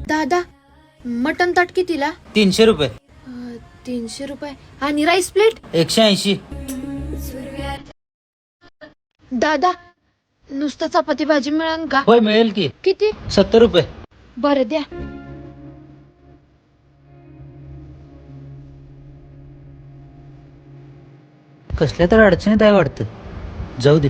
दादा मटन ताट कितीला? 300 रुपये. 300 रुपये. आणि राईस प्लेट? 180. दादा नुसतं चपाती भाजी मिळेल का? होय मिळेल की. किती? 70 रुपये. बरं द्या. कसल्या तर अडचणीत आहे वाटतं. जाऊ दे.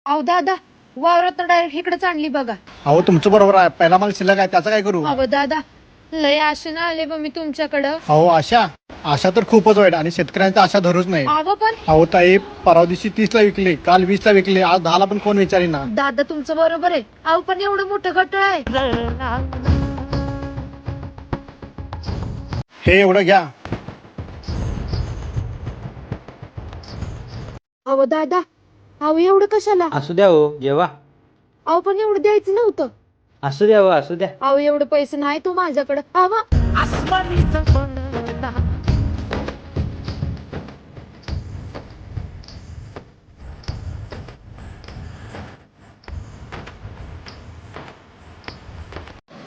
अहो दादा वावरात डायरेक्ट इकडेच आणली बघा. अहो तुमचं बरोबर आहे, पहिला माल शिल्लक आहे त्याचं काय करू? अहो दादा लय आशेनं आले बा मी तुमच्याकडं. अहो आशा तर खूपच वाईट आणि शेतकऱ्यांचा आशा धरूच नाही. अहो पण अहो ताई परवा दिवशी 30 ला विकले, काल 20 ला विकले, आज 10 ला पण कोण विचारेना. दादा तुमचं बरोबर आहे. अहो पण एवढं मोठं गटळ आहे. हे एवढं घ्या. अहो दादा अहो एवढं कशाला? असू द्या हो जेवा. अहो पण एवढं द्यायचं नव्हतं. असू द्या हो असू द्या. अहो एवढं पैसे नाही तो माझ्याकडं. अहो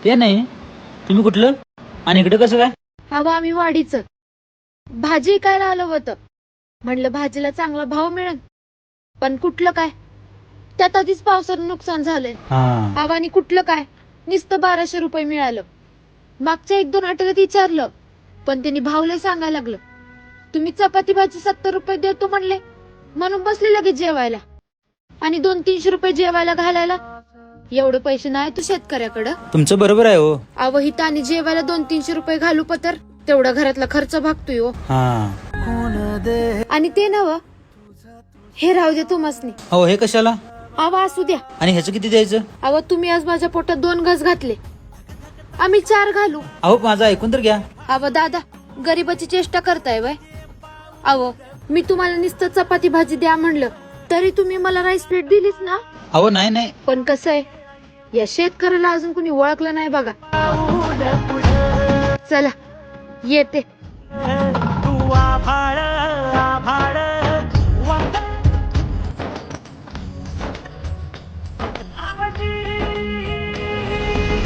ते नाही. तुम्ही कुठलं आणि इकडे कसं काय? अहो आम्ही वाडीचं भाजी विकायला आलं होतं. म्हणलं भाजीला चांगला भाव मिळेल, पण कुठलं काय त्यात आधीच पावसानं नुकसान झालंय. हा अहो आणि कुठलं काय नुसतं 1200 रुपये मिळालं. मागच्या 1-2 आठवड्यात विचारलं पण त्यांनी भाव लय सांगायला लागलं. तुम्ही चपाती भाजी 70 रुपये देतो म्हणले म्हणून बसले लगेच जेवायला. आणि 200-300 रुपये जेवायला घालायला एवढे पैसे नाही तू शेतकऱ्याकडं. तुमचं बरोबर आहे हो. अहो हित आणि जेवायला 200-300 रुपये घालू पतर तेवढा घरातला खर्च भागतोय हो. हा आणि ते नव हे राहू दे तुम्हासनी. हो हे कशाला? अहो असू द्या. आणि ह्याचं किती द्यायचं? अहो तुम्ही आज माझ्या पोटात 2 घास घातले, आम्ही 4 घालू. अहो माझं ऐकून तर घ्या. अहो दादा गरीबाची चेष्टा करताय वय. अहो मी तुम्हाला नुसतं चपाती भाजी द्या म्हणलं तरी तुम्ही मला राईस प्लेट दिलीच ना. अहो नाही नाही. पण कसं आहे या शेतकऱ्याला अजून कुणी ओळखलं नाही बघा. चला येते.